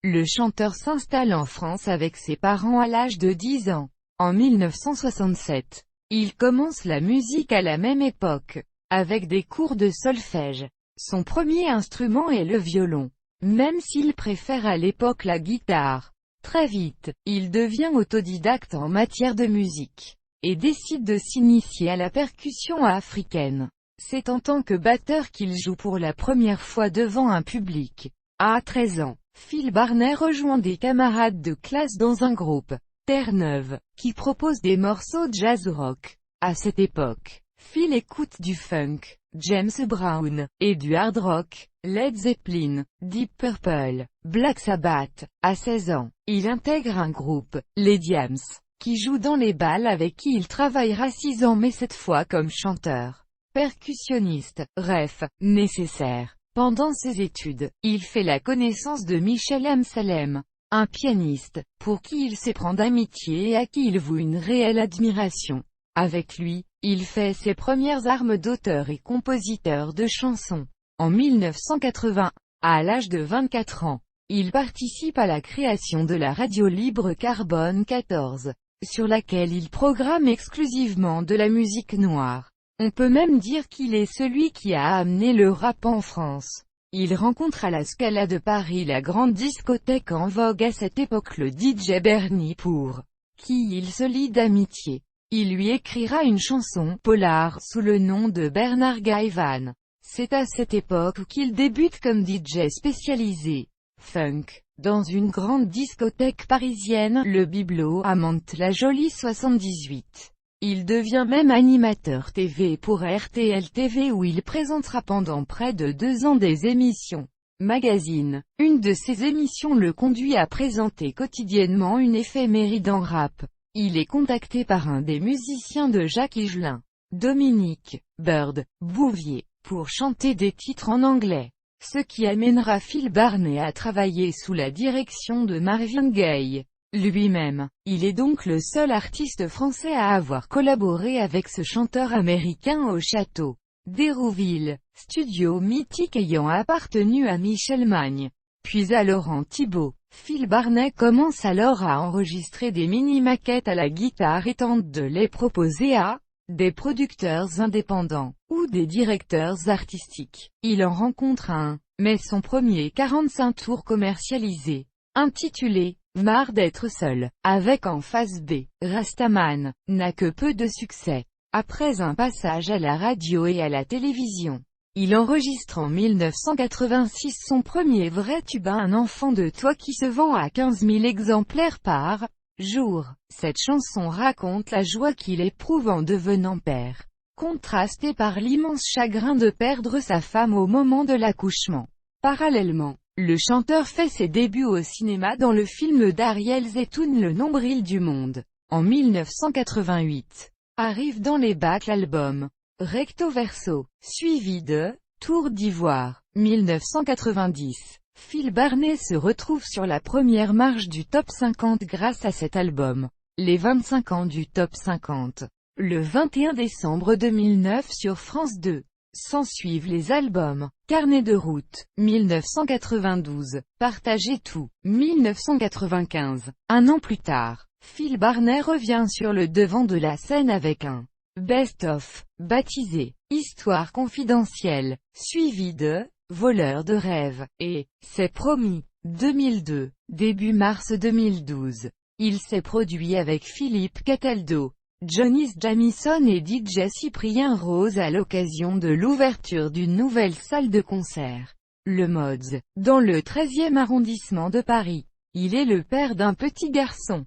Le chanteur s'installe en France avec ses parents à l'âge de 10 ans. En 1967, il commence la musique à la même époque, avec des cours de solfège. Son premier instrument est le violon, même s'il préfère à l'époque la guitare. Très vite, il devient autodidacte en matière de musique, et décide de s'initier à la percussion africaine. C'est en tant que batteur qu'il joue pour la première fois devant un public. À 13 ans, Phil Barnet rejoint des camarades de classe dans un groupe, Terre-Neuve, qui propose des morceaux de jazz rock. À cette époque, Phil écoute du funk, James Brown, et du hard rock, Led Zeppelin, Deep Purple, Black Sabbath. À 16 ans, il intègre un groupe, les Diams, qui joue dans les bals avec qui il travaillera 6 ans mais cette fois comme chanteur, percussionniste, ref, nécessaire. Pendant ses études, il fait la connaissance de Michel Amsalem, un pianiste, pour qui il s'éprend d'amitié et à qui il voue une réelle admiration. Avec lui, il fait ses premières armes d'auteur et compositeur de chansons. En 1980, à l'âge de 24 ans, il participe à la création de la radio libre Carbone 14, sur laquelle il programme exclusivement de la musique noire. On peut même dire qu'il est celui qui a amené le rap en France. Il rencontre à la Scala de Paris la grande discothèque en vogue à cette époque le DJ Bernie pour qui il se lie d'amitié. Il lui écrira une chanson, Polar, sous le nom de Bernard Gaëvan. C'est à cette époque qu'il débute comme DJ spécialisé funk, dans une grande discothèque parisienne, le Bibelot, à Mantes-la-Jolie 78. Il devient même animateur TV pour RTL TV où il présentera pendant près de 2 ans des émissions magazines. Une de ces émissions le conduit à présenter quotidiennement une éphéméride en rap. Il est contacté par un des musiciens de Jacques Higelin, Dominique Bird Bouvier, pour chanter des titres en anglais. Ce qui amènera Phil Barnet à travailler sous la direction de Marvin Gaye. Lui-même, il est donc le seul artiste français à avoir collaboré avec ce chanteur américain au château d'Hérouville, studio mythique ayant appartenu à Michel Magne, puis à Laurent Thibault. Phil Barnet commence alors à enregistrer des mini-maquettes à la guitare et tente de les proposer à des producteurs indépendants, ou des directeurs artistiques. Il en rencontre un, mais son premier 45 tours commercialisé, intitulé « Marre d'être seul », avec en face B, Rastaman, n'a que peu de succès. Après un passage à la radio et à la télévision, il enregistre en 1986 son premier vrai tube, Un enfant de toi qui se vend à 15 000 exemplaires par jour. Cette chanson raconte la joie qu'il éprouve en devenant père, contrastée par l'immense chagrin de perdre sa femme au moment de l'accouchement. Parallèlement, le chanteur fait ses débuts au cinéma dans le film d'Ariel Zetoun Le nombril du monde. En 1988, arrive dans les bacs l'album Recto Verso, suivi de Tour d'Ivoire. 1990, Phil Barnet se retrouve sur la première marche du Top 50 grâce à cet album. Les 25 ans du Top 50. Le 21 décembre 2009 sur France 2. S'ensuivent les albums Carnet de route, 1992, Partagez tout, 1995. Un an plus tard, Phil Barnet revient sur le devant de la scène avec un best-of, baptisé Histoire confidentielle, suivi de Voleur de rêves, et C'est promis, 2002. Début mars 2012, il s'est produit avec Philippe Cataldo, Johnny Jamison et DJ Cyprien Rose à l'occasion de l'ouverture d'une nouvelle salle de concert, le Mods, dans le 13e arrondissement de Paris. Il est le père d'un petit garçon.